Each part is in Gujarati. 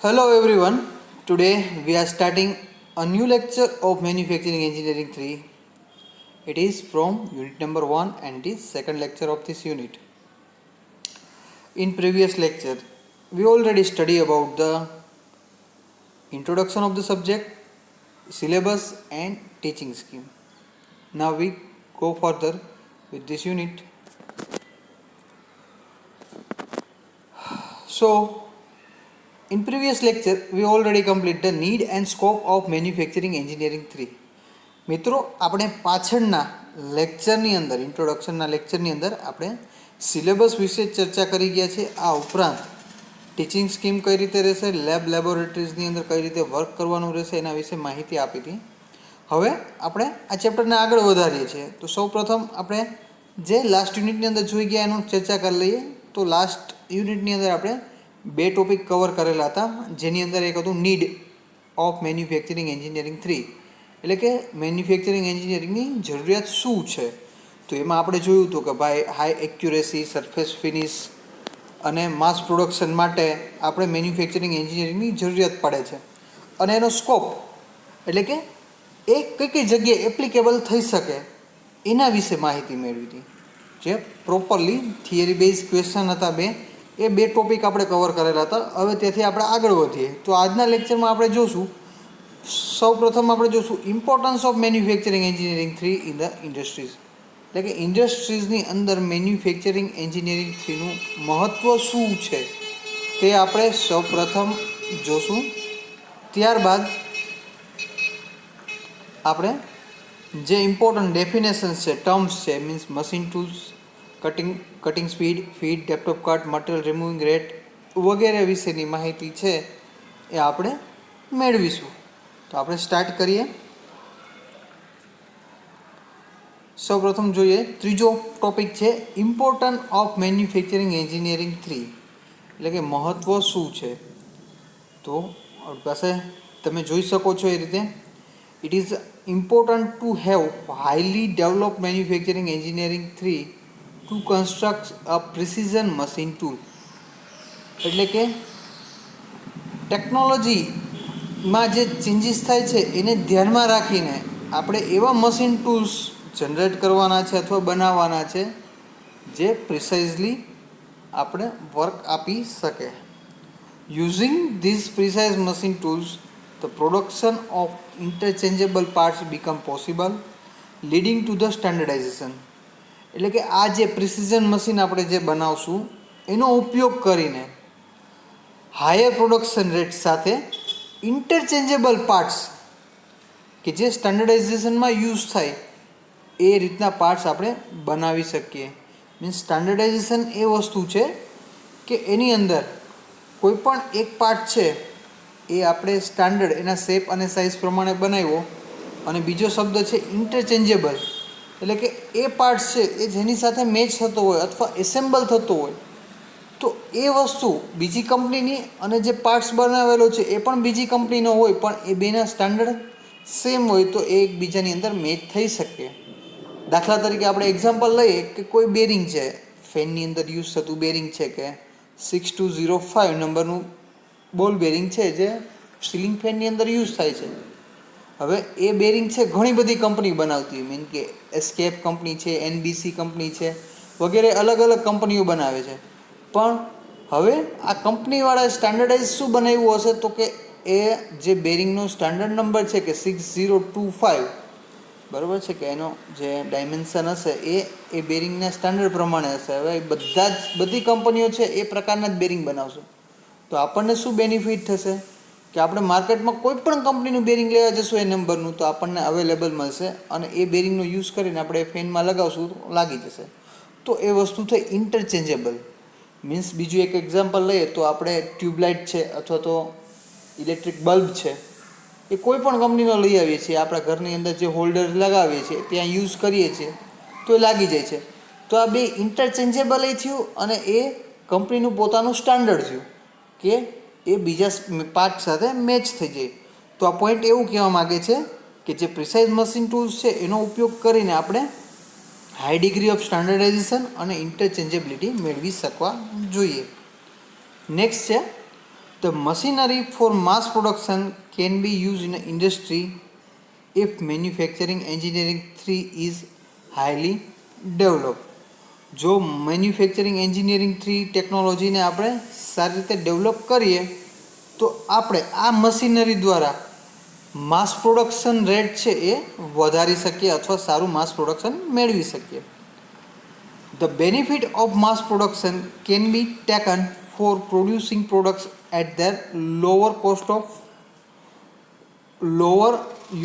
Hello everyone. Today we are starting a new lecture of Manufacturing Engineering 3. It is from unit number 1 and it is second lecture of this unit. In previous lecture we already studied about the introduction of the subject, syllabus and teaching scheme. Now we go further with this unit. So in previous lecture we already completed the need and scope of manufacturing engineering 3. મિત્રો આપણે પાછળના લેક્ચરની અંદર ઇન્ટ્રોડક્શનના લેક્ચરની અંદર આપણે સિલેબસ વિશે ચર્ચા કરી ગયા છે. આ ઉપરાંત ટીચિંગ સ્કીમ કઈ રીતે રહેશે, લેબોરેટરીઝની અંદર કઈ રીતે વર્ક કરવાનું રહેશે એના વિશે માહિતી આપી હતી. હવે આપણે આ ચેપ્ટરને આગળ વધારીએ છીએ. તો સૌપ્રથમ આપણે જે લાસ્ટ યુનિટની અંદર જોઈ ગયા એનું ચર્ચા કરી લઈએ. તો લાસ્ટ યુનિટની અંદર આપણે બે ટોપિક કવર કરેલા હતા, જેની અંદર એક હતું નીડ ઓફ મેન્યુફેક્ચરિંગ એન્જિનિયરિંગ 3, એટલે કે મેન્યુફેક્ચરિંગ એન્જિનિયરિંગની જરૂરિયાત શું છે. તો એમાં આપણે જોયું હતું કે ભાઈ હાઈ એક્યુરેસી, સરફેસ ફિનિશ અને માસ પ્રોડક્શન માટે આપણે મેન્યુફેક્ચરિંગ એન્જિનિયરિંગની જરૂરિયાત પડે છે. અને એનો સ્કોપ એટલે કે એ કઈ કઈ જગ્યાએ એપ્લિકેબલ થઈ શકે એના વિશે માહિતી મેળવી હતી. જે પ્રોપરલી થિયરી બેઝ ક્વેશ્ચન હતા એ બે ટોપિક આપણે કવર કરેલા હતા. હવે તેથી આપણે આગળ વધીએ. તો આજના લેક્ચરમાં આપણે જોશું, સૌપ્રથમ આપણે જોશું importance of manufacturing engineering 3 in the industries, એટલે કે ઇન્ડસ્ટ્રીઝની અંદર મેન્યુફેક્ચરિંગ એન્જિનિયરિંગ 3નું મહત્ત્વ શું છે તે આપણે સૌપ્રથમ જોશું. ત્યારબાદ આપણે જે ઇમ્પોર્ટન્ટ ડેફિનેશન્સ છે, ટર્મ્સ છે, means machine tools, cutting speed, feed, depth of cut, material removing rate વગેરે વિશેની માહિતી છે એ આપણે મેળવીશું. તો આપણે સ્ટાર્ટ કરીએ. સૌપ્રથમ જોઈએ, ત્રીજો ટોપિક છે ઇમ્પોર્ટન્સ ઓફ મેન્યુફેક્ચરિંગ એન્જિનિયરિંગ 3, એટલે કે મહત્ત્વ શું છે. તો પાસે તમે જોઈ શકો છો એ રીતે, it is important to have highly develop manufacturing engineering 3 to construct a precision machine tool, એટલે કે ટેકનોલોજીમાં જે ચેન્જીસ થાય છે એને ધ્યાનમાં રાખીને આપણે એવા મશીન ટૂલ્સ જનરેટ કરવાના છે અથવા બનાવવાના છે જે પ્રિસાઇઝલી આપણે વર્ક આપી શકે. Using these precise machine tools the production of interchangeable parts become possible, leading to the standardisation, એટલે કે આ જે પ્રિસિઝન મશીન આપણે જે બનાવશું એનો ઉપયોગ કરીને હાયર પ્રોડક્શન રેટ સાથે ઇન્ટરચેન્જેબલ પાર્ટ્સ કે જે સ્ટાન્ડર્ડાઇઝેશનમાં યુઝ થાય એ રીતના પાર્ટ્સ આપણે બનાવી શકીએ. મીન્સ સ્ટાન્ડર્ડાઇઝેશન એ વસ્તુ છે કે એની અંદર કોઈ પણ એક પાર્ટ છે એ આપણે સ્ટાન્ડર્ડ એના શેપ અને સાઇઝ પ્રમાણે બનાવ્યો, અને બીજો શબ્દ છે ઇન્ટરચેન્જેબલ, એટલે કે એ પાર્ટ્સ છે એ જેની સાથે મેચ થતો હોય અથવા એસેમ્બલ થતો હોય તો એ વસ્તુ બીજી કંપનીની અને જે પાર્ટ્સ બનાવેલો છે એ પણ બીજી કંપનીનો હોય, પણ એ બેના સ્ટાન્ડર્ડ સેમ હોય તો એ એકબીજાની અંદર મેચ થઈ શકે. દાખલા તરીકે આપણે એક્ઝામ્પલ લઈએ કે કોઈ બેરિંગ છે, ફેનની અંદર યુઝ થતું બેરિંગ છે કે 6205 નંબરનું બોલ બેરિંગ છે જે સીલિંગ ફેનની અંદર યુઝ થાય છે. હવે એ બેરિંગ છે ઘણી બધી કંપની બનાવતી હોય, મીન કે એસ્કેપ કંપની છે, એનબીસી કંપની છે વગેરે અલગ અલગ કંપનીઓ બનાવે છે. પણ હવે આ કંપનીવાળાએ સ્ટાન્ડર્ડાઇઝ શું બનાવ્યું હશે તો કે એ જે બેરિંગનો સ્ટાન્ડર્ડ નંબર છે કે 6025, બરાબર છે, કે એનો જે ડાયમેન્શન હશે એ બેરિંગના સ્ટાન્ડર્ડ પ્રમાણે હશે. હવે બધી કંપનીઓ છે એ પ્રકારના જ બેરિંગ બનાવશે. તો આપણને શું બેનિફિટ થશે કે આપણે માર્કેટમાં કોઈ પણ કંપનીનું બેરિંગ લેવા જશું એ નંબરનું તો આપણને અવેલેબલ મળશે, અને એ બેરિંગનો યુઝ કરીને આપણે ફેનમાં લગાવશું તો લાગી જશે. તો એ વસ્તુ થઈ ઇન્ટરચેન્જેબલ. મીન્સ બીજું એક એક્ઝામ્પલ લઈએ તો આપણે ટ્યુબલાઇટ છે અથવા તો ઇલેક્ટ્રિક બલ્બ છે એ કોઈ પણ કંપનીનો લઈ આવીએ છીએ, આપણા ઘરની અંદર જે હોલ્ડર લગાવીએ છીએ ત્યાં યુઝ કરીએ છીએ તો એ લાગી જાય છે. તો આ બે ઇન્ટરચેન્જેબલ એ થયું અને એ કંપનીનું પોતાનું સ્ટાન્ડર્ડ થયું કે એ બીજા પાર્ટ સાથે મેચ થઈ જાય. તો આ પોઈન્ટ એવું કહેવા માગે છે કે જે પ્રિસાઇઝ મશીન ટૂલ્સ છે એનો ઉપયોગ કરીને આપણે હાઈ ડિગ્રી ઓફ સ્ટાન્ડર્ડાઇઝેશન અને ઇન્ટરચેન્જેબિલિટી મેળવી શકવા જોઈએ. નેક્સ્ટ છે The machinery for mass production can be used in industry if manufacturing engineering 3 is highly developed. જો મેન્યુફેક્ચરિંગ એન્જિનિયરિંગ 3 ટેકનોલોજીને આપણે સારી રીતે ડેવલપ કરીએ તો આપણે આ મશીનરી દ્વારા માસ પ્રોડક્શન રેટ છે એ વધારી શકીએ અથવા સારું માસ પ્રોડક્શન મેળવી શકીએ. The benefit of mass production can be taken for producing products at their lower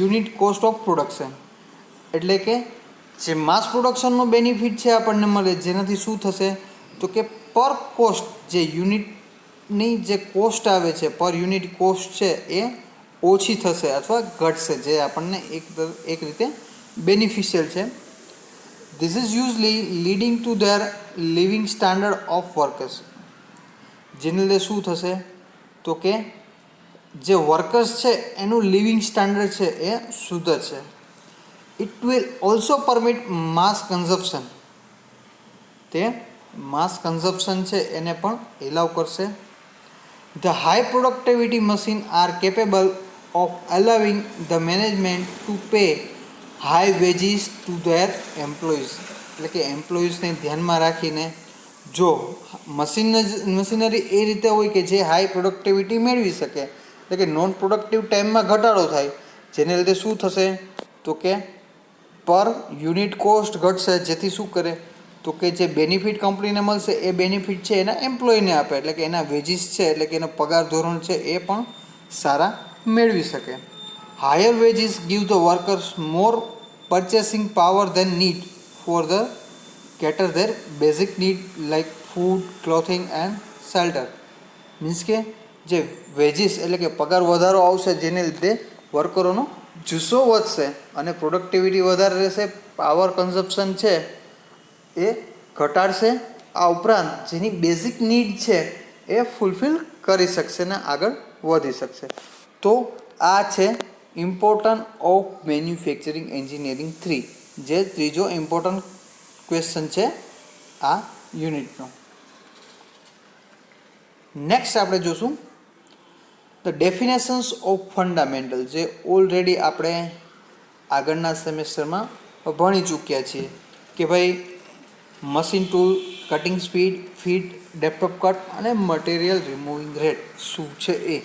unit cost of production. એટલે કે જે માસ પ્રોડક્શનનો બેનિફિટ છે આપણને મળે, જેનાથી શું થશે તો કે પર કોસ્ટ જે યુનિટની જે કોસ્ટ આવે છે, પર યુનિટ કોસ્ટ છે એ ઓછી થશે અથવા ઘટશે, જે આપણને એક રીતે બેનિફિશિયલ છે. This is usually leading to their living standard of workers. જેને લીધે શું થશે તો કે જે વર્કર્સ છે એનું લિવિંગ સ્ટાન્ડર્ડ છે એ સુધરશે. It will also permit mass consumption. તે માસ કન્ઝપ્શન છે એને પણ એલાવ કરશે. The high productivity machine are capable of allowing the management to pay high wages to their employees. એટલે કે એમ્પ્લોઈઝને ધ્યાનમાં રાખીને જો મશીનરી એ રીતે હોય કે જે હાઈ પ્રોડક્ટિવિટી મેળવી શકે, એટલે કે નોન પ્રોડક્ટિવ ટાઈમમાં ઘટાડો થાય, જેને લીધે શું થશે તો કે પર યુનિટ કોસ્ટ ઘટશે, જેથી શું કરે તો કે જે બેનિફિટ કંપનીને મળશે એ બેનિફિટ છે એના એમ્પ્લોયને આપે, એટલે કે એના વેજીસ છે એટલે કે એના પગાર ધોરણ છે એ પણ સારા મેળવી શકે. Higher veggies give the workers more purchasing power than need for the cater their basic need like food, clothing and shelter. Means કે જે વેજીસ એટલે કે પગાર વધારો આવશે, જેને લીધે વર્કરોનો જુસ્સો વધશે અને પ્રોડક્ટિવિટી વધારે રહેશે, પાવર કન્ઝપ્શન છે એ ઘટાડશે. આ ઉપરાંત જેની બેઝિક નીડ છે એ ફૂલફિલ કરી શકશે ને આગળ વધી શકશે. તો આ છે ઇમ્પોર્ટન્ટ ઓફ મેન્યુફેક્ચરિંગ એન્જિનિયરિંગ 3, જે ત્રીજો ઇમ્પોર્ટન્ટ ક્વેશ્ચન છે આ યુનિટનો. નેક્સ્ટ આપણે જોશું ધ ડેફિનેશન્સ ઓફ ફંડામેન્ટલ, જે ઓલરેડી આપણે આગળના સેમેસ્ટરમાં ભણી ચૂક્યા છીએ કે ભાઈ machine tool, cutting speed, feed, depth of cut અને મટીરિયલ રિમૂવિંગ રેટ શું છે એ.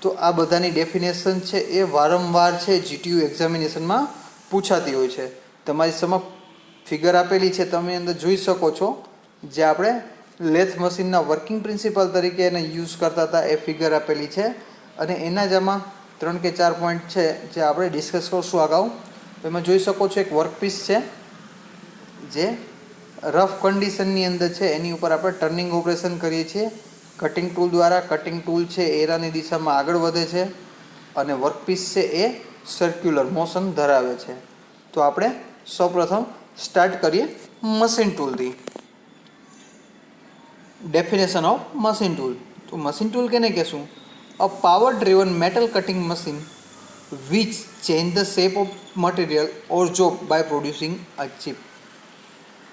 તો આ બધાની ડેફિનેશન છે એ વારંવાર છે જીટીયુ એક્ઝામિનેશનમાં પૂછાતી હોય છે. તમારી સમક્ષ ફિગર આપેલી છે, તમે અંદર જોઈ શકો છો, જે આપણે લેથ મશીનના વર્કિંગ પ્રિન્સિપલ તરીકે એને યુઝ કરતા હતા એ ફિગર આપેલી છે. અને એના જ આમાં 3 કે 4 પોઈન્ટ છે જે આપણે ડિસ્કસ કરશું અગાઉ. એમાં જોઈ શકો છો એક વર્કપીસ છે જે રફ કન્ડિશનની અંદર છે, એની ઉપર આપણે ટર્નિંગ ઓપરેશન કરીએ છીએ. કટિંગ ટૂલ દ્વારા કટિંગ ટૂલ છે એરાની દિશામાં આગળ વધે છે અને વર્કપીસ છે એ સર્ક્યુલર મોશન ધરાવે છે. તો આપણે સૌપ્રથમ સ્ટાર્ટ કરીએ મશીન ટૂલથી. Definition of machine tool. તો મશીન ટૂલ કેને કહેશું? A power driven metal cutting machine which change the shape of material or job by producing a chip.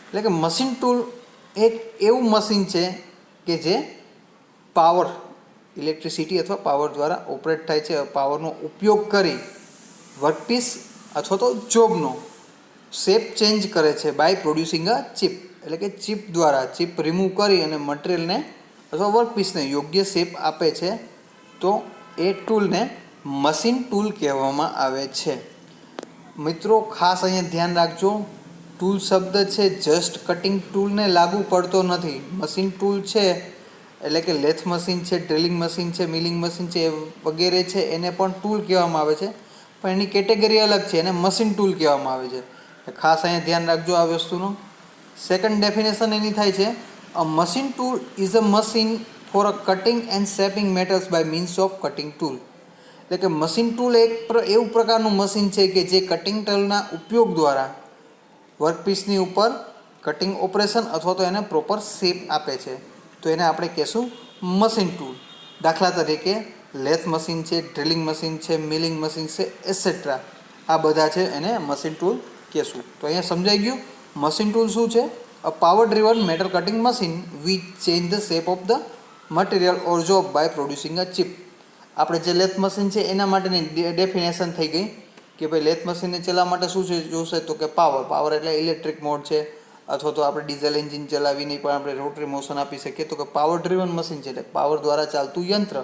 એટલે કે મશીન ટૂલ એક એવું મશીન છે કે જે પાવર, ઇલેક્ટ્રિસિટી અથવા પાવર દ્વારા ઓપરેટ થાય છે. પાવરનો ઉપયોગ કરી વર્કપીસ અથવા તો જોબનો શેપ ચેન્જ કરે છે બાય પ્રોડ્યુસિંગ અ ચિપ. એટલે કે ચિપ દ્વારા, ચિપ રિમૂવ કરી અને મટીરિયલને અથવા વર્કપીસને યોગ્ય શેપ આપે છે. તો એ ટૂલને મશીન ટૂલ કહેવામાં આવે છે. મિત્રો ખાસ અહીંયા ધ્યાન રાખજો, ટૂલ શબ્દ છે જસ્ટ કટિંગ ટૂલને લાગુ પડતો નથી. મશીન ટૂલ છે એટલે કે લેથ મશીન છે, ડ્રિલિંગ મશીન છે, મિલિંગ મશીન છે વગેરે છે, એને પણ ટૂલ કહેવામાં આવે છે, પણ એની કેટેગરી અલગ છે, એને મશીન ટૂલ કહેવામાં આવે છે. ખાસ અહીંયા ધ્યાન રાખજો આ વસ્તુનું. સેકન્ડ ડેફિનેશન એની થાય છે a machine tool is a machine for a cutting and shaping metals by means of cutting tool. એટલે કે મશીન ટૂલ એક એવું પ્રકારનું મશીન છે કે જે કટિંગ ટૂલના ઉપયોગ દ્વારા વર્કપીસની ઉપર કટિંગ ઓપરેશન અથવા તો એને પ્રોપર શેપ આપે છે. તો એને આપણે કહેશું મશીન ટૂલ. દાખલા તરીકે લેથ મશીન છે, ડ્રિલિંગ મશીન છે, મિલિંગ મશીન છે એસેટ્રા, આ બધા છે એને મશીન ટૂલ કહેશું. તો અહીંયા સમજાઈ ગયું મશીન ટૂલ શું છે? A power driven metal cutting machine which change the shape of the material or job by producing a chip. આપણે જે લેથ મશીન છે એના માટેની ડેફિનેશન થઈ ગઈ કે ભાઈ લેથ મશીનને ચલાવવા માટે શું છે જોશે તો કે પાવર એટલે ઇલેક્ટ્રિક મોડ છે, અથવા તો આપણે ડીઝલ એન્જિન ચલાવીને પણ આપણે રોટરી મોશન આપી શકીએ. તો કે પાવર ડ્રીવન મશીન છે એટલે પાવર દ્વારા ચાલતું યંત્ર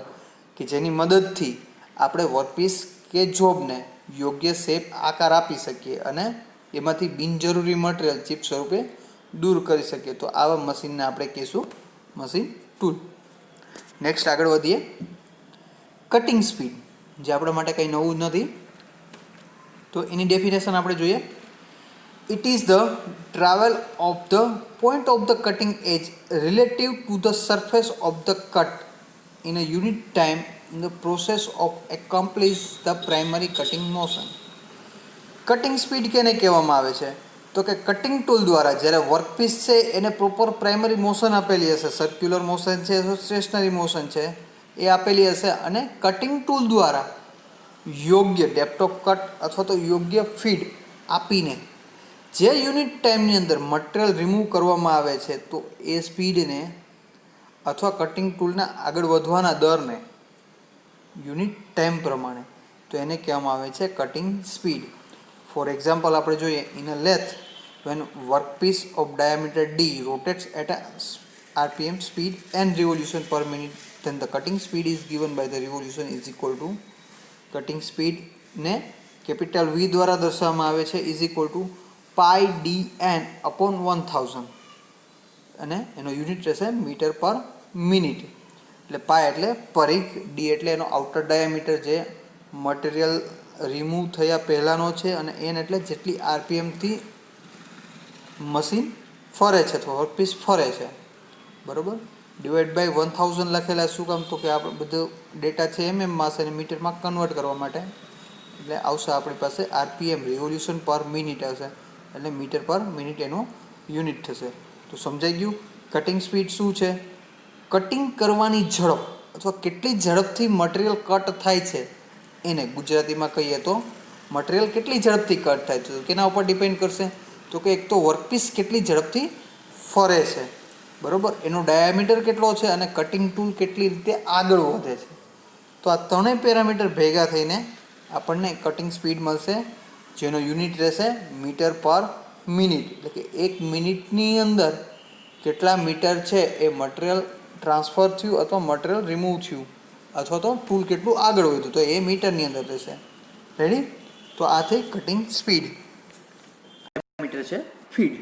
કે જેની મદદથી આપણે વર્કપીસ કે જોબને યોગ્ય શેપ આકાર આપી શકીએ અને એમાંથી બિનજરૂરી મટીરિયલ ચિપ સ્વરૂપે દૂર કરી શકીએ. તો આવા મશીનને આપણે કહીશું મશીન ટૂલ. નેક્સ્ટ આગળ વધીએ. કટિંગ સ્પીડ, જે આપણા માટે કંઈ નવું નથી, તો એની ડેફિનેશન આપણે જોઈએ. It is the travel of the point of the cutting edge relative to the surface of the cut in a unit time in the process of accomplish the primary cutting motion. Cutting speed કેને કહેવામાં આવે છે તો કે કટિંગ ટૂલ દ્વારા જ્યારે વર્કપીસ છે એને પ્રોપર પ્રાઇમરી મોશન આપેલી હશે, સર્ક્યુલર મોશન છે, સ્ટેશનરી મોશન છે એ આપેલી હશે, અને કટિંગ ટૂલ દ્વારા યોગ્ય ડેપ્થ ઓફ કટ અથવા તો યોગ્ય ફીડ આપીને જે યુનિટ ટાઈમની અંદર મટીરિયલ રિમૂવ કરવામાં આવે છે તો એ સ્પીડને અથવા કટિંગ ટૂલના આગળ વધવાના દરને યુનિટ ટાઈમ પ્રમાણે તો એને કહેવામાં આવે છે કટિંગ સ્પીડ. ફોર એક્ઝામ્પલ આપણે જોઈએ, in a lathe when workpiece of diameter d rotates at a rpm speed and revolution per minute, then the cutting speed is given by the revolution is equal to cutting speed ને કેપિટલ V દ્વારા દર્શાવવામાં આવે છે is equal to pi dn upon 1000 અને એનો યુનિટ રહેશે મીટર પર મિનિટ. એટલે પાય એટલે પરિઘ, ડી એટલે એનો આઉટર ડાયામીટર જે મટીરિયલ રિમૂવ થયા પહેલાંનો છે, અને એન એટલે જેટલી આરપીએમથી મશીન ફરે છે અથવા વર્કપીસ ફરે છે, બરાબર. ડિવાઈડ બાય 1000 લખેલા શું કામ તો કે આપણે બધો ડેટા છે એમએમમાં હશે અને મીટરમાં કન્વર્ટ કરવા માટે, એટલે આવશે આપણી પાસે આરપીએમ રિવોલ્યુશન પર મિનિટ હશે, એટલે મીટર પર મિનિટ એનો યુનિટ થશે. તો સમજાઈ ગયું કટિંગ સ્પીડ શું છે. કટિંગ કરવાની ઝડપ અથવા કેટલી ઝડપથી મટીરિયલ કટ થાય છે એને ગુજરાતીમાં કહીએ તો મટીરિયલ કેટલી ઝડપથી કટ થાય છે કેના ઉપર ડિપેન્ડ કરશે તો કે એક તો વર્કપીસ કેટલી ઝડપથી ફરે છે, બરાબર, એનો ડાયામીટર કેટલો છે અને કટિંગ ટૂલ કેટલી રીતે આગળ વધે છે. તો આ ત્રણેય પેરામીટર ભેગા થઈને આપણને કટિંગ સ્પીડ મળશે, જેનો યુનિટ રહેશે મીટર પર મિનિટ. એટલે કે એક મિનિટની અંદર કેટલા મીટર છે એ મટીરિયલ ટ્રાન્સફર થયું અથવા મટીરિયલ રિમૂવ થયું અથવા તો ટૂલ કેટલું આગળ વધ્યું તો એ મીટરની અંદર રહેશે. રેડી? તો આ થઈ કટિંગ સ્પીડ. મીટર છે feed.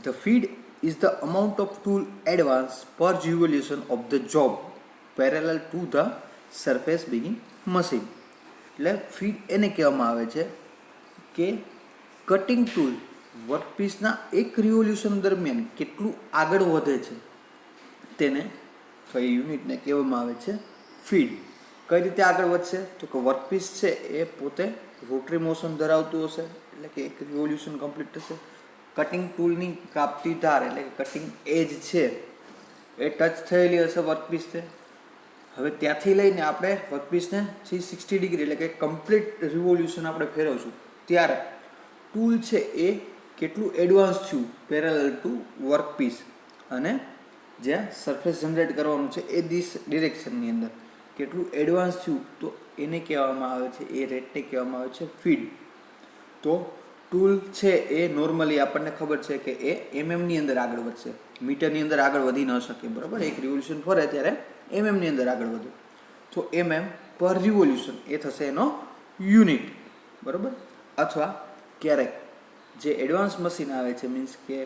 The feed is the amount of tool advance per revolution of the job parallel to the surface બિગિન મશીન. એટલે ફીડ એને કહેવામાં આવે છે કે કટિંગ ટૂલ વર્કપીસના એક રિવોલ્યુશન દરમિયાન કેટલું આગળ વધે છે તેને તો એ યુનિટને કહેવામાં આવે છે ફીડ. કઈ રીતે આગળ વધશે તો કે વર્કપીસ છે એ પોતે રોટરી મોશન ધરાવતું હશે, એટલે કે એક રિવોલ્યુશન કમ્પ્લીટ થશે. કટિંગ ટૂલની કાપતી ધાર એટલે કે કટિંગ એજ છે એ ટચ થયેલી હશે વર્કપીસને. હવે ત્યાંથી લઈને આપણે વર્કપીસને 360 ડિગ્રી એટલે કે કમ્પ્લીટ રિવોલ્યુશન આપણે ફેરવશું ત્યારે ટૂલ છે એ કેટલું એડવાન્સ થયું પેરેલલ ટુ વર્કપીસ, અને જ્યાં સરફેસ જનરેટ કરવાનું છે એ ડિરેક્શનની અંદર કેટલું એડવાન્સ થયું તો એને કહેવામાં આવે છે, એ રેટને કહેવામાં આવે છે ફીડ. તો ટૂલ છે એ નોર્મલી આપણને ખબર છે કે એ એમએમની અંદર આગળ વધશે, મીટરની અંદર આગળ વધી ન શકે, બરાબર. એક રિવોલ્યુશન ફરે ત્યારે એમએમની અંદર આગળ વધે તો એમએમ પર રિવોલ્યુશન એ થશે એનો યુનિટ, બરાબર. અથવા ક્યારેક જે એડવાન્સ મશીન આવે છે મીન્સ કે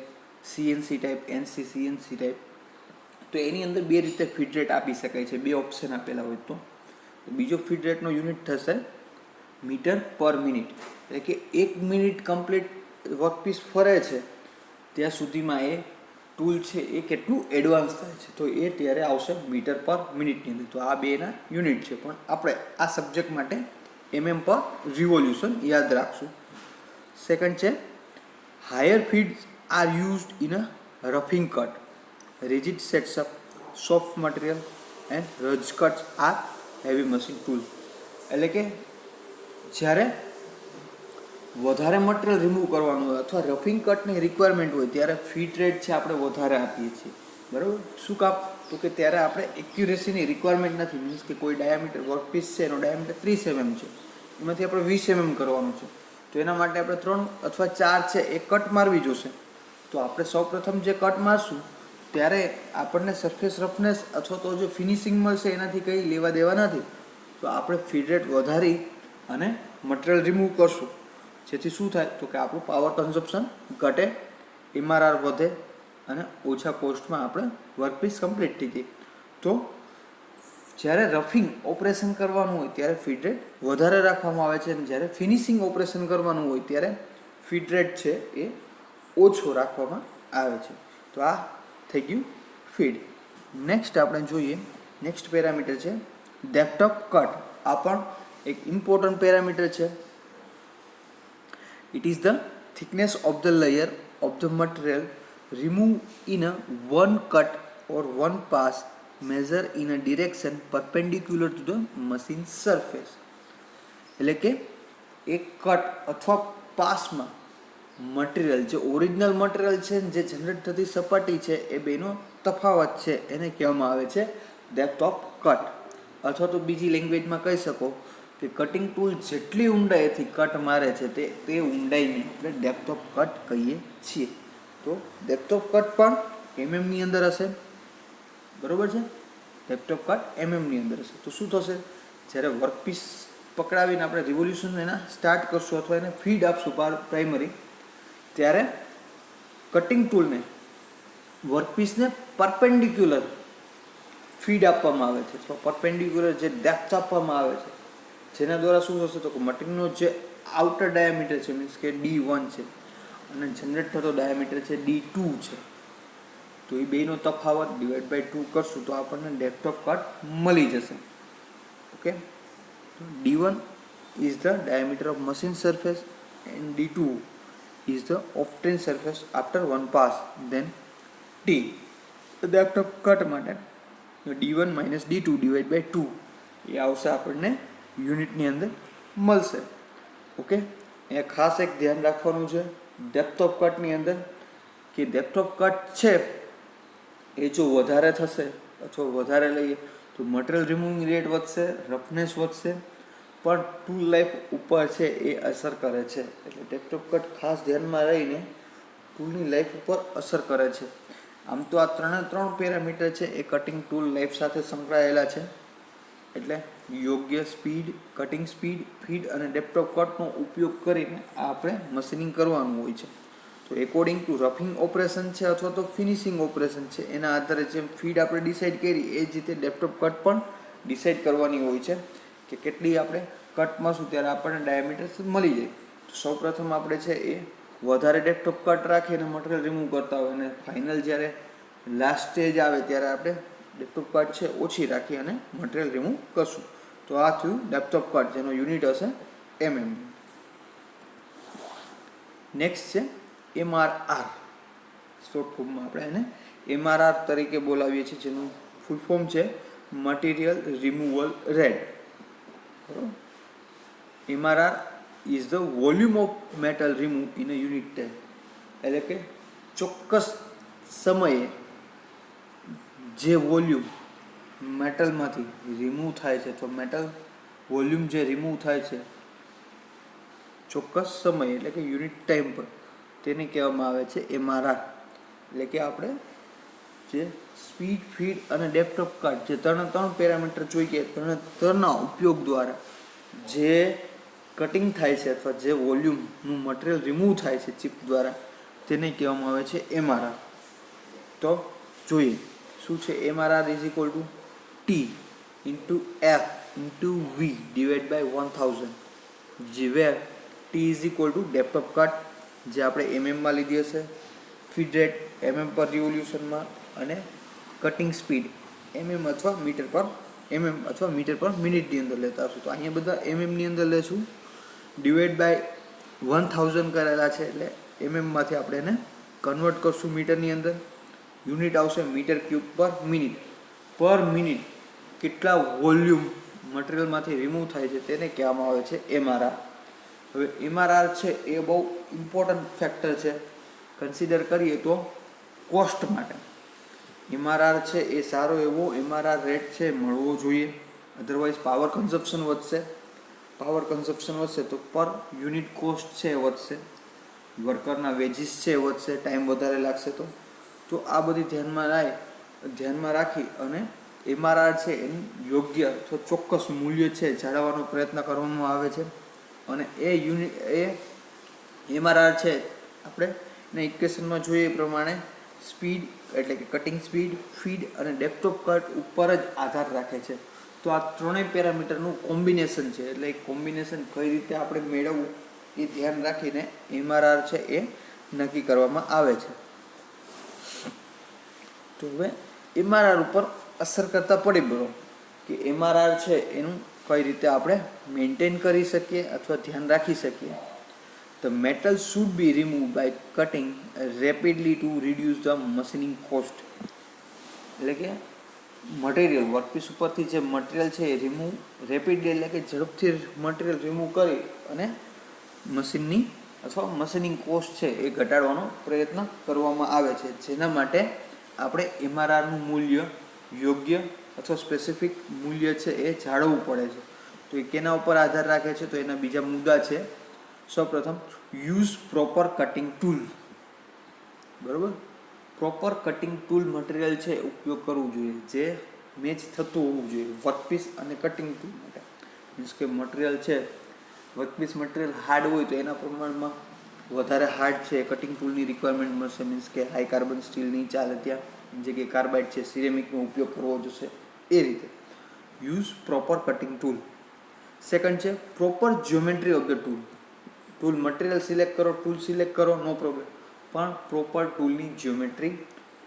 CNC type, NC CNC type, તો એની અંદર બે રીતે ફીડ રેટ આપી શકાય છે, બે ઓપ્શન આપેલા હોય તો બીજો ફીડ રેટનો યુનિટ થશે મીટર પર મિનિટ. એટલે કે 1 મિનિટ કમ્પ્લીટ વર્કપીસ ફરે છે ત્યાં સુધીમાં એ ટૂલ છે એ કેટલું એડવાન્સ થાય છે તો એ ત્યારે આવશે મીટર પર મિનિટની અંદર. તો આ બેના યુનિટ છે, પણ આપણે આ સબ્જેક્ટ માટે એમએમ પર રિવોલ્યુશન યાદ રાખશું. સેકન્ડ છે higher feeds are used in a roughing cut, rigid setup, soft material and rush cuts are heavy machine tool. એટલે કે જ્યારે વધારે મટીરિયલ રિમૂવ કરવાનું હોય અથવા રફિંગ કટની રિક્વાયરમેન્ટ હોય ત્યારે ફીડ રેટ છે આપણે વધારે આપીએ છીએ, બરાબર. શું કામ? તો કે ત્યારે આપણે એક્યુરેસીની રિક્વાયરમેન્ટ નથી. મીન્સ કે કોઈ ડાયામીટર વર્કપીસ છે એનો ડાયામીટર 30 mm છે, એમાંથી આપણે 20 mm કરવાનું છે, તો એના માટે આપણે 3 અથવા 4 છે એ કટ મારવી જોશે. તો આપણે સૌપ્રથમ જે કટ મારશું ત્યારે આપણને સરફેસ રફનેસ અથવા તો જે ફિનિશિંગ મળશે એનાથી કંઈ લેવા દેવા નથી. તો આપણે ફીડ રેટ વધારી અને મટીરિયલ રિમૂવ કરશું, જેથી શું થાય તો કે આપણું પાવર કન્ઝપ્શન ઘટે, MRR વધે અને ઓછા કોસ્ટમાં આપણે વર્કપીસ કમ્પ્લીટ થઈ જાય. તો જ્યારે રફિંગ ઓપરેશન કરવાનું હોય ત્યારે ફીડ રેટ વધારે રાખવામાં આવે છે, અને જ્યારે ફિનિશિંગ ઓપરેશન કરવાનું હોય ત્યારે ફીડ રેટ છે એ ઓછો રાખવામાં આવે છે. તો આ થઈ ગયું ફીડ. નેક્સ્ટ આપણે જોઈએ, નેક્સ્ટ પેરામીટર છે ડેપ્થ ઓફ કટ. આ પણ એક ઇમ્પોર્ટન્ટ પેરામીટર છે. It is the thickness of the layer of the material remove in a one cut or one pass measure in a direction perpendicular to the machine surface. એટલે કે એક કટ અથવા પાસમાં મટીરિયલ જે ઓરિજિનલ મટીરિયલ છે, જે જનરેટ થતી સપાટી છે, એ બેનો તફાવત છે, એને કહેવામાં આવે છે ડેપ્થ ઓફ કટ. અથવા તો બીજી લેંગ્વેજમાં કહી શકો કે કટિંગ ટૂલ જેટલી ઊંડાઈથી કટ મારે છે તે ઊંડાઈને આપણે ડેપ્થ ઓફ કટ કહીએ છીએ. તો ડેપ્થ ઓફ કટ પણ એમએમની અંદર હશે, બરોબર છે. ડેપ્થ ઓફ કટ એમએમની અંદર હશે. તો શું થશે, જ્યારે વર્કપીસ પકડાવીને આપણે રિવોલ્યુશન એના સ્ટાર્ટ કરશું અથવા એને ફીડ આપશું પ્રાઇમરી, ત્યારે કટિંગ ટૂલને વર્કપીસને પરપેન્ડિક્યુલર ફીડ આપવામાં આવે છે, અથવા પરપેન્ડિક્યુલર જે ડેપ્થ આપવામાં આવે છે, જેના દ્વારા શું થશે તો કે મટીરિયલનો જે આઉટર ડાયામીટર છે, મીન્સ કે D1 છે, અને જનરેટ થતો ડાયામીટર છે D2 છે, તો એ બેનો તફાવત ડિવાઈડ બાય 2 કરશું તો આપણને ડેપ્થ ઓફ કટ મળી જશે. Okay, D1 is the diameter of machine surface and D2 is the obtained surface after one pass. Then T, the depth of cut માટે D1 minus D2 divided by 2 એ આવશે આપણને યુનિટની અંદર મળશે. ઓકે, એ ખાસ એક ધ્યાન રાખવાનું છે ડેપ્થ ઓફ કટની અંદર કે ડેપ્થ ઓફ કટ છે એ જો વધારે થશે અથવા વધારે લઈએ તો મટીરિયલ રિમૂવિંગ રેટ વધશે, રફનેસ વધશે, પણ ટૂલ લાઈફ ઉપર છે એ અસર કરે છે. એટલે ડેપ્થ ઓફ કટ ખાસ ધ્યાનમાં રહીને ટૂલની લાઈફ ઉપર અસર કરે છે. આમ તો આ 3 પેરામીટર છે એ કટિંગ ટૂલ લાઈફ સાથે સંકળાયેલા છે. એટલે યોગ્ય સ્પીડ, કટિંગ સ્પીડ, ફીડ અને ડેપ્થ ઓફ કટનો ઉપયોગ કરીને આપણે મશીનિંગ કરવાનું હોય છે. તો એકોર્ડિંગ ટુ રફિંગ ઓપરેશન છે અથવા તો ફિનિશિંગ ઓપરેશન છે, એના આધારે જેમ ફીડ આપણે ડિસાઇડ કરી એ જ રીતે ડેપ્થ ઓફ કટ પણ ડિસાઇડ કરવાની હોય છે કે કેટલી આપણે કટમાં શું ત્યારે આપણને ડાયામીટર મળી જાય. તો સૌપ્રથમ આપણે છે એ વધારે ડેપ્થ ઓફ કટ રાખીને મટીરિયલ રિમૂવ કરતા હોય, અને ફાઇનલ જ્યારે લાસ્ટ સ્ટેજ આવે ત્યારે આપણે ડેપ્થ ઓફ કટ છે ઓછી રાખી અને મટીરિયલ રિમૂવ કરશું. તો આ થયું ડેપ્થ ઓફ કટ, જેનો યુનિટ હશે mm. નેક્સ્ટ છે MRR. શોર્ટ ફોર્મમાં આપણે એને MRR તરીકે બોલાવીએ છીએ, જેનું ફૂલ ફોર્મ છે મટીરિયલ રિમૂવલ રેટ. બરાબર. MRR is the volume of metal removed in a unit time. એટલે કે ચોક્કસ સમયે જે વોલ્યુમ મેટલમાંથી રિમૂવ થાય છે, તો મેટલ વોલ્યુમ જે રિમૂવ થાય છે ચોક્કસ સમય એટલે કે યુનિટ ટાઈમ પર, તેને કહેવામાં આવે છે MRR. એટલે કે આપણે જે સ્પીડ, ફીડ અને ડેપ્થ ઓફ કટ જે ત્રણ પેરામીટર જોઈએ, ત્રણના ઉપયોગ દ્વારા જે કટિંગ થાય છે અથવા જે વોલ્યુમનું મટીરિયલ રિમૂવ થાય છે ચિપ દ્વારા, તેને કહેવામાં આવે છે MRR. તો જોઈએ શું છે MRR is equal to T into F into V divide by 1000, જે where T is equal to depth of cut જે આપણે mm લીધી હશે, ફીડ રેટ પર રિવોલ્યુશનમાં, અને કટિંગ સ્પીડ અથવા મીટર પર મિનિટની અંદર લેતા હશું. તો અહીંયા બધા ની અંદર લેશું, ડિવાઈડ બાય 1000 કરેલા છે એટલે માંથી આપણે એને કન્વર્ટ કરશું મીટરની અંદર. યુનિટ આવશે મીટર ક્યુબ પર મિનિટ કેટલા વોલ્યુમ મટીરિયલમાંથી રિમૂવ થાય છે તેને કહેવામાં આવે છે MRR. હવે MRR છે એ બહુ ઇમ્પોર્ટન્ટ ફેક્ટર છે કન્સિડર કરીએ તો કોસ્ટ માટે. એમઆરઆર છે એ સારો એવો એમઆરઆર રેટ છે મળવો જોઈએ, અધરવાઇઝ પાવર કન્ઝપ્શન વધશે. પાવર કન્ઝપ્શન વધશે તો પર યુનિટ કોસ્ટ છે એ વધશે, વર્કરના વેજીસ છે એ વધશે, ટાઈમ વધારે લાગશે. તો આ બધી ધ્યાનમાં રાખી અને એમઆરઆર છે એનું યોગ્ય અથવા ચોક્કસ મૂલ્ય છે જાળવવાનો પ્રયત્ન કરવામાં આવે છે. અને એ એમઆરઆર છે આપણે એના ઇક્વેશનમાં જોઈએ એ પ્રમાણે સ્પીડ એટલે કે કટિંગ સ્પીડ, ફીડ અને ડેપ્થ ઓફ કટ ઉપર જ આધાર રાખે છે. તો આ ત્રણેય પેરામીટરનું કોમ્બિનેશન છે, એટલે એ કોમ્બિનેશન કઈ રીતે આપણે મેળવવું એ ધ્યાન રાખીને એમઆરઆર છે એ નક્કી કરવામાં આવે છે. તો હવે એમઆરઆર ઉપર અસર કરતા પરિબળો કે એમઆરઆર છે એનું કઈ રીતે આપણે મેન્ટેન કરી શકીએ અથવા ધ્યાન રાખી શકીએ. The metal should be removed by cutting rapidly to reduce the machining cost. એટલે કે મટીરિયલ વર્કપીસ ઉપરથી જે મટીરિયલ છે એ રિમૂવ રેપિડલી એટલે કે ઝડપથી મટીરિયલ રિમૂવ કરી અને મશીનની અથવા મશીનિંગ કોસ્ટ છે એ ઘટાડવાનો પ્રયત્ન કરવામાં આવે છે, જેના માટે આપણે એમઆરઆરનું મૂલ્ય યોગ્ય અથવા સ્પેસિફિક મૂલ્ય છે એ જાળવવું પડે છે. તો એ કેના ઉપર આધાર રાખે છે? તો એના બીજા મુદ્દા છે. સૌપ્રથમ યુઝ પ્રોપર કટિંગ ટૂલ. બરાબર, પ્રોપર કટિંગ ટૂલ મટીરિયલ છે ઉપયોગ કરવું જોઈએ, જે મેચ થતું હોવું જોઈએ વર્કપીસ અને કટિંગ ટૂલ માટે. મીન્સ કે મટીરિયલ છે, વર્કપીસ મટીરિયલ હાર્ડ હોય તો એના પ્રમાણમાં વધારે હાર્ડ છે કટિંગ ટૂલની રિક્વાયરમેન્ટ મળશે. મીન્સ કે હાઈ કાર્બન સ્ટીલ નહીં ચાલે, ત્યાં જે કે કાર્બાઇડ છે સિરેમિકનો ઉપયોગ કરવો જોશે. એ રીતે use proper cutting tool. Second છે proper geometry of the tool. Tool material select કરો, ટૂલ સિલેક્ટ કરો, નો પ્રોબ્લેમ, પણ પ્રોપર ટૂલની જ્યોમેટ્રી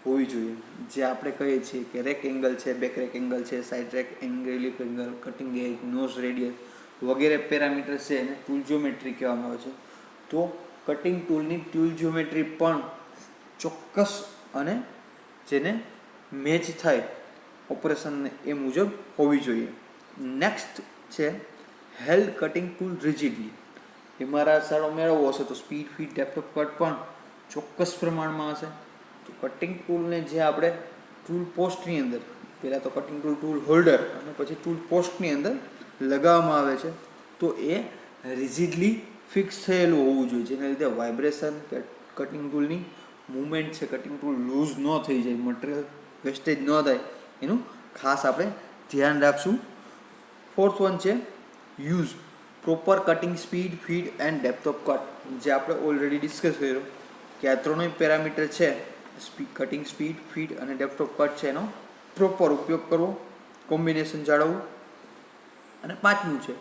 હોવી જોઈએ. જે આપણે કહીએ છીએ કે રેક એંગલ છે, બેક રેક એંગલ છે, side rake angle, lip angle, cutting edge, nose radius વગેરે પેરામીટર છે એને ટૂલ જ્યોમેટ્રી કહેવામાં આવે છે. તો કટિંગ ટૂલની ટૂલ જ્યોમેટ્રી પણ ચોક્કસ અને જેને મેચ થાય ઓપરેશનને એ મુજબ હોવી જોઈએ. નેક્સ્ટ છે હેલ્ડ કટિંગ ટૂલ રિજિડલી. એમઆરઆર સારો મેળવવો હશે તો speed, feed, depth of cut પણ ચોક્કસ પ્રમાણમાં હશે. તો કટિંગ ટૂલને જે આપણે ટૂલ પોસ્ટની અંદર, પહેલાં તો કટિંગ ટૂલ હોલ્ડર અને પછી ટૂલ પોસ્ટની અંદર લગાવવામાં આવે છે, તો એ રિજિડલી ફિક્સ થયેલું હોવું જોઈએ, જેના લીધે વાઇબ્રેશન કે કટિંગ ટૂલની મૂવમેન્ટ છે, કટિંગ ટૂલ લૂઝ ન થઈ જાય, મટીરિયલ વેસ્ટેજ ન થાય, એનું ખાસ આપણે ધ્યાન રાખશું. ફોર્થ વન છે use proper cutting speed, feed and depth of cut. જે આપણે ઓલરેડી ડિસ્કસ કર્યું કે આ ત્રણેય પેરામીટર છે, કટિંગ સ્પીડ, ફીડ અને ડેપ્થ ઓફ કટ છે, એનો પ્રોપર ઉપયોગ કરવો, કોમ્બિનેશન જાળવવું. અને પાંચમું છે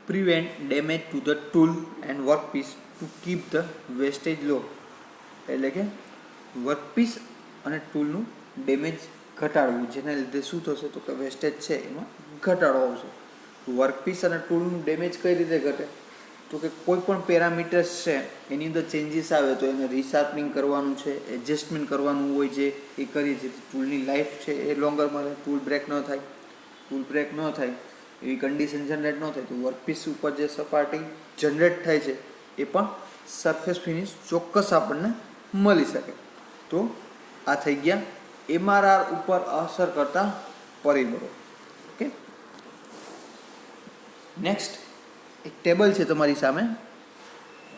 prevent damage to the tool and workpiece to keep the wastage low. એટલે કે વર્કપીસ અને ટૂલનું ડેમેજ ઘટાડવું, જેના લીધે શું થશે તો કે વેસ્ટેજ છે એમાં ઘટાડો આવશે. વર્કપીસ અને ટૂલનું ડેમેજ કઈ રીતે ઘટે? તો કે કોઈ પણ પેરામીટર્સ છે એની અંદર ચેન્જીસ આવે તો એને રિશાર્પનિંગ કરવાનું છે, એડજસ્ટમેન્ટ કરવાનું હોય, જે એ કરીએ છીએ ટૂલની લાઈફ છે એ લોંગર મળે, ટૂલ બ્રેક ન થાય. ટૂલ બ્રેક ન થાય એવી કન્ડિશન જનરેટ ન થાય તો વર્કપીસ ઉપર જે સપાટી જનરેટ થાય છે એ પણ સરફેસ ફિનિશ ચોક્કસ આપણને મળી શકે. તો આ થઈ ગયા એમઆરઆર ઉપર અસર કરતા પરિબળો. ઓકે, નેક્સ્ટ એક ટેબલ છે તમારી સામે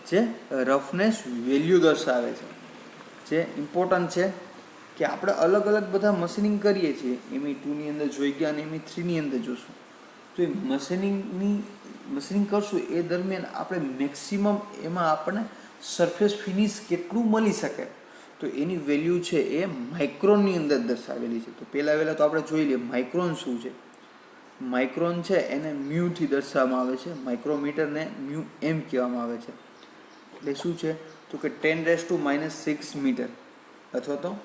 જે રફનેસ વેલ્યુ દર્શાવે છે. જે ઇમ્પોર્ટન્ટ છે કે આપણે અલગ અલગ બધા મશીનિંગ કરીએ છીએ, એમઈ 2 ની અંદર જોઈ ગયા અને એમઈ 3 ની અંદર જોશું. તો એ મશીનિંગ કરશું એ દરમિયાન આપણે મેક્સિમમ એમાં આપણને સરફેસ ફિનિશ કેટલું મળી શકે તો એની વેલ્યુ છે એ માઇક્રોનની અંદર દર્શાવેલી છે. તો પહેલાં તો આપણે જોઈ લઈએ માઇક્રોન શું છે. માઇક્રોન છે એને મ્યુથી દર્શાવવામાં આવે છે, માઇક્રોમીટરને મ્યુ એમ કહેવામાં આવે છે. એટલે શું છે તો કે 10⁻⁻6 મીટર અથવા તો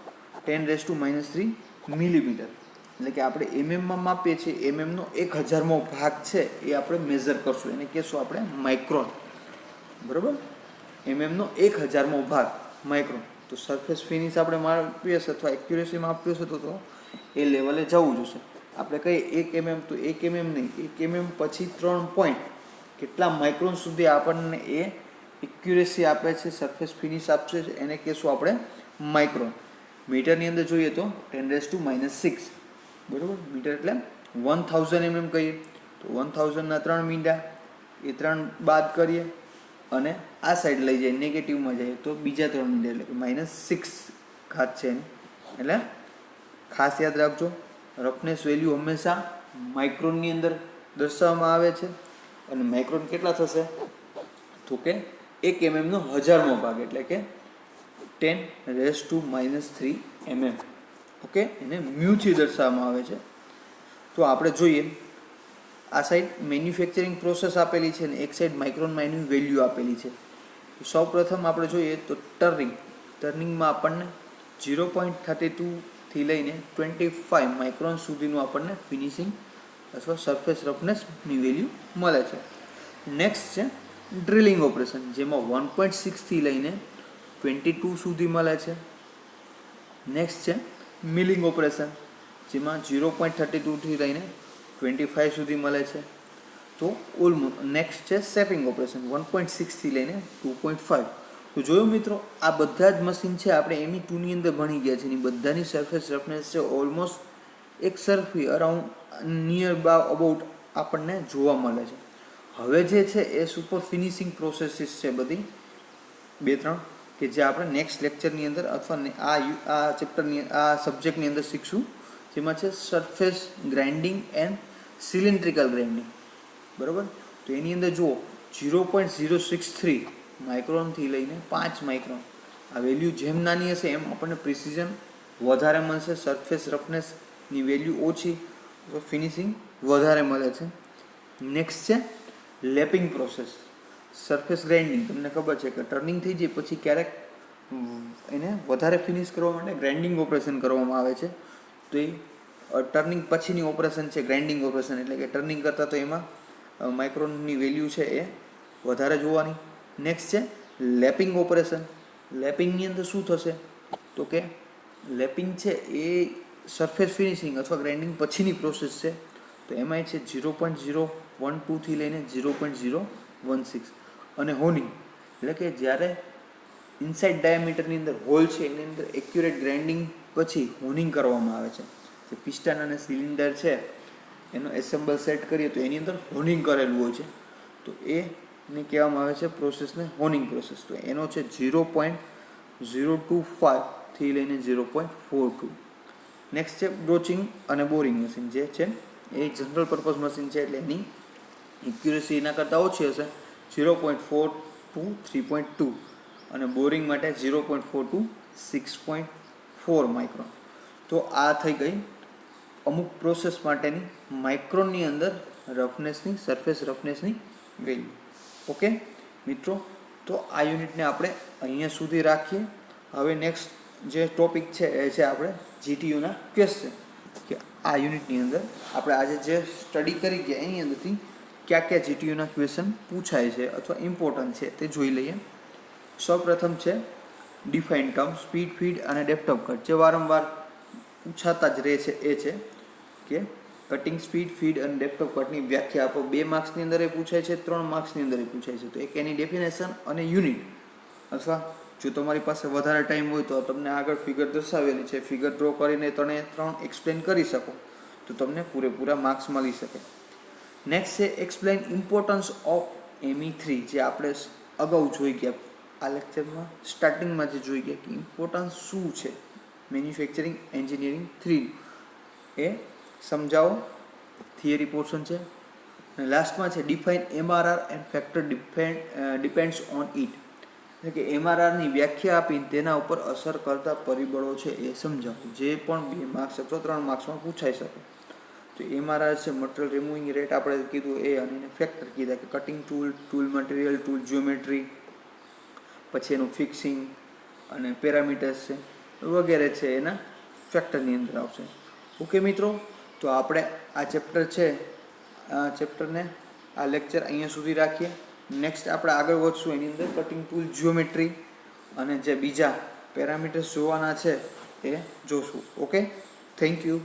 10⁻³ મિલીમીટર. એટલે કે આપણે એમએમમાં માપીએ છીએ, એમએમનો 1000મો ભાગ છે એ આપણે મેઝર કરશું, એને કહેશું આપણે માઇક્રોન. બરાબર, એમએમનો 1000મો ભાગ માઇક્રોન. તો સરફેસ ફિનિશ આપણે માપીએ છીએ અથવા એક્યુરેસીમાં આપીએ છે તો એ લેવલે જવું જોશે. આપણે કહીએ 1 mm તો 1 mm નહીં, 1 mm પછી 3 પોઈન્ટ કેટલા માઇક્રોન સુધી આપણને એ એક્યુરેસી આપે છે, સરફેસ ફિનિશ આપશે, એને કહેશું આપણે માઇક્રોન. મીટરની અંદર જોઈએ તો 10⁻⁶, બરાબર. મીટર એટલે 1000 mm કહીએ તો 1000ના 3 મીંડા, એ 3 બાદ કરીએ અને આ સાઈડ લઈ જાય નેગેટિવમાં જાય તો બીજા 3 મીંડા એટલે કે -6 ઘાત છે એની. એટલે ખાસ યાદ રાખજો, રફનેસ વેલ્યુ હંમેશા માઇક્રોનની અંદર દર્શાવવામાં આવે છે. અને માઇક્રોન કેટલા થશે તો કે 1 mm નો 1000મો ભાગ એટલે કે 10⁻³ mm. ઓકે, એને મ્યુથી દર્શાવવામાં આવે છે. તો આપણે જોઈએ આ સાઈડ મેન્યુફેક્ચરિંગ પ્રોસેસ આપેલી છે અને એક સાઈડ માઇક્રોનમાં એની વેલ્યુ આપેલી છે. સૌ પ્રથમ આપણે જોઈએ તો ટર્નિંગમાં આપણને 0.32 થી લઈને 25 માઇક્રોન સુધીનું આપણને ફિનિશિંગ અથવા સરફેસ રફનેસની વેલ્યુ મળે છે. નેક્સ્ટ છે ડ્રિલિંગ ઓપરેશન, જેમાં 1.6 થી લઈને 22 સુધી મળે છે. નેક્સ્ટ છે મિલિંગ ઓપરેશન, જેમાં 0.32 થી લઈને 25 સુધી મળે છે. તો ઓલમોસ્ટ નેક્સ્ટ છે શેપિંગ ઓપરેશન, 1.6 થી લઈને 2.5. તો જોયું મિત્રો, આ બધા જ મશીન છે આપણે ME2 ની અંદર ભણી ગયા છે. એની બધાની સરફેસ રફનેસ છે ઓલમોસ્ટ એક સરખી અરાઉન્ડ નિયર અબાઉટ આપણને જોવા મળે છે. હવે જે છે એ સુપર ફિનિશિંગ પ્રોસેસીસ છે બધી 2-3 કે જે આપણે નેક્સ્ટ લેક્ચરની અંદર અથવા આ ચેપ્ટરની આ સબ્જેક્ટની અંદર શીખશું. જેમાં છે surface grinding and cylindrical grinding, બરાબર. તો એની અંદર જુઓ 0.063 માઇક્રોનથી લઈને 5 માઇક્રોન. આ વેલ્યુ જેમ નાની હશે એમ આપણને પ્રિસિઝન વધારે મળશે, સરફેસ રફનેસની વેલ્યુ ઓછી તો ફિનિશિંગ વધારે મળે છે. નેક્સ્ટ છે લેપિંગ પ્રોસેસ, સરફેસ ગ્રાઇન્ડિંગ. તમને ખબર છે કે ટર્નિંગ થઈ જાય પછી ક્યારેક એને વધારે ફિનિશ કરવા માટે ગ્રાઇન્ડિંગ ઓપરેશન કરવામાં આવે છે. તો એ ટર્નિંગ પછીની ઓપરેશન છે ગ્રાઇન્ડિંગ ઓપરેશન, એટલે કે ટર્નિંગ કરતાં તો એમાં માઇક્રોનની વેલ્યુ છે એ વધારે જોવાની. નેક્સ્ટ છે લેપિંગ ઓપરેશન. લેપિંગની અંદર શું થશે તો કે લેપિંગ છે એ સરફેસ ફિનિશિંગ અથવા ગ્રાઇન્ડિંગ પછીની પ્રોસેસ છે. તો એમાં છે 0.012 થી લઈને 0.016. અને હોનિંગ એટલે કે જ્યારે ઇનસાઇડ ડાયામીટરની અંદર હોલ છે એની અંદર એક્યુરેટ ગ્રાઇન્ડિંગ પછી હોનિંગ કરવામાં આવે છે. જે પિસ્ટન અને સિલિન્ડર છે એનો એસેમ્બલ સેટ કરીએ તો એની અંદર હોનિંગ કરેલું હોય છે. તો એને કહેવામાં આવે છે પ્રોસેસને હોનિંગ પ્રોસેસ. તો એનો છે 0.025 થી લઈને 0.42. નેક્સ્ટ છે બ્રોચિંગ અને બોરિંગ મશીન, જે છે એ જનરલ પર્પઝ મશીન છે એટલે એની એક્યુરેસી એના કરતાં ઓછી હશે, 0.4 to 3.2. અને બોરિંગ માટે 0.4 to 6.4 માઇક્રોન. તો આ થઈ ગઈ અમુક પ્રોસેસ માટેની માઇક્રોનની અંદર રફનેસની સરફેસ રફનેસની વેલ્યુ. ઓકે મિત્રો, તો આ યુનિટને આપણે અહીંયા સુધી રાખીએ. હવે નેક્સ્ટ જે ટોપિક છે એ છે આપણે GTUના ક્વેશ્ચન, કે આ યુનિટની અંદર આપણે આજે જે સ્ટડી કરી ગયા એની અંદરથી કયા GTUના ક્વેશ્ચન પૂછાય છે અથવા ઇમ્પોર્ટન્ટ છે તે જોઈ લઈએ. સૌપ્રથમ છે ડિફાઇન ટર્મ સ્પીડ ફીડ અને ડેપ્થ ઓફ કટ, જે વારંવાર પૂછાતા જ રહે છે. એ છે કે કટિંગ સ્પીડ ફીડ અને ડેપ્થ ઓફ કટની વ્યાખ્યા આપો. 2 માર્ક્સની અંદર એ પૂછાય છે, 3 માર્ક્સની અંદર એ પૂછાય છે. તો એક એની ડેફિનેશન અને યુનિટ, અથવા જો તમારી પાસે વધારે ટાઈમ હોય તો તમને આગળ ફિગર દર્શાવેલી છે, ફિગર ડ્રો કરીને તમે 3 એક્સપ્લેન કરી શકો તો તમને પૂરેપૂરા માર્ક્સ મળી શકે. નેક્સ્ટ છે એક્સપ્લેન ઇમ્પોર્ટન્સ ઓફ ME3, જે આપણે અગાઉ જોઈ ગયા આ લેક્ચરમાં સ્ટાર્ટિંગમાં જે જોઈ ગયા કે ઇમ્પોર્ટન્સ શું છે મેન્યુફેક્ચરિંગ એન્જિનિયરિંગ 3 એ સમજાવો, થિયરી પોર્શન છે. અને લાસ્ટમાં છે define MRR and factor depends on it, એટલે કે MRRની વ્યાખ્યા આપીને તેના ઉપર અસર કરતા પરિબળો છે એ સમજાવો, જે પણ 2 માર્ક્સ અથવા 3 માર્ક્સમાં પૂછાઈ શકે. તો MRR છે મટીરિયલ રિમૂવિંગ રેટ આપણે કીધું એ, અને એને ફેક્ટર કીધા કે cutting tool, tool material, tool geometry, પછી એનું ફિક્સિંગ અને પેરામીટર્સ છે વગેરે છે એના ફેક્ટરની અંદર આવશે. ઓકે મિત્રો, તો આપણે આ ચેપ્ટર છે આ ચેપ્ટરને આ લેક્ચર અહીંયા સુધી રાખીએ. નેક્સ્ટ આપણે આગળ વધશું એની અંદર કટિંગ ટૂલ જ્યોમેટ્રી અને જે બીજા પેરામીટર્સ જોવાના છે એ જોશું. Okay, thank you.